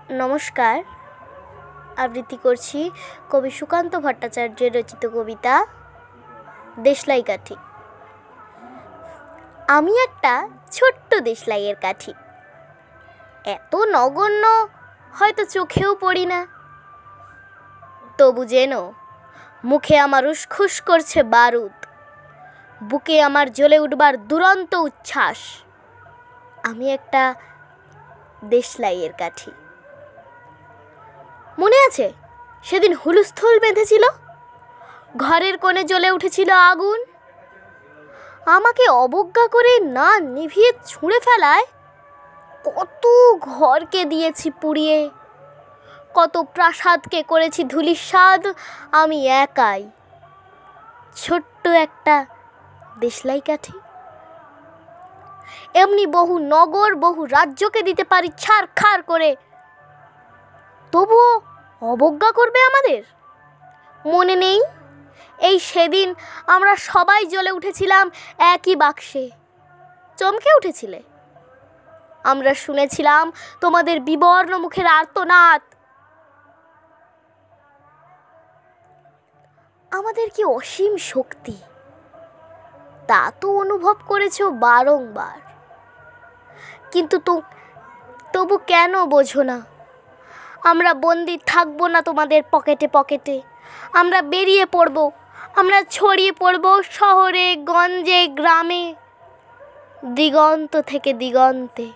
নমস্কার, আবৃত্তি করছি কবি সুকান্ত ভট্টাচার্যের রচিত কবিতা দেশলাই কাঠি। আমি একটা ছোট্ট দেশলাইয়ের কাঠি, এত নগণ্য হয়তো চোখেও পড়ি না, তবু যেন মুখে আমার উসখুস করছে বারুদ, বুকে আমার জ্বলে উঠবার দুরন্ত উচ্ছ্বাস। আমি একটা দেশলাইয়ের কাঠি। মনে আছে সেদিন হুলস্থুল বেঁধেছিল, ঘরের কোণে জ্বলে উঠেছিল আগুন। আমাকে অবজ্ঞা করে না নিভিয়ে ছুঁড়ে ফেলায় কত ঘরকে দিয়েছি পুড়িয়ে, কত প্রাসাদকে করেছি ধূলিসাৎ আমি একাই, ছোট্ট একটা দেশলাই কাঠি। এমনি বহু নগর বহু রাজ্যকে দিতে পারি ছারখার করে, তবুও অবজ্ঞা করবে আমাদের? মনে নেই এই সেদিন আমরা সবাই জ্বলে উঠেছিলাম একই বাক্সে, চমকে উঠেছিলে? আমরা শুনেছিলাম তোমাদের বিবর্ণ মুখের আর্তনাদ। আমাদের কি অসীম শক্তি, তা তো অনুভব করেছো বারংবার, কিন্তু তবু কেন বোঝো না? আমরা বন্দি থাকবো না তোমাদের পকেটে পকেটে, আমরা বেরিয়ে পড়ব, আমরা ছড়িয়ে পড়ব শহরে গঞ্জে গ্রামে, দিগন্ত থেকে দিগন্তে।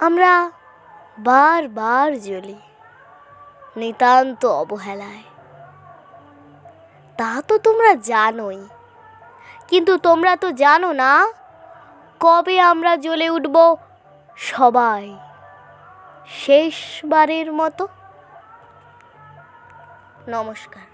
আমরা বারবার জ্বলি নিতান্ত অবহেলায়, তা তো তোমরা জানোই, কিন্তু তোমরা তো জানো না কবে আমরা জ্বলে উঠব সবাই শেষবারের মতো। নমস্কার।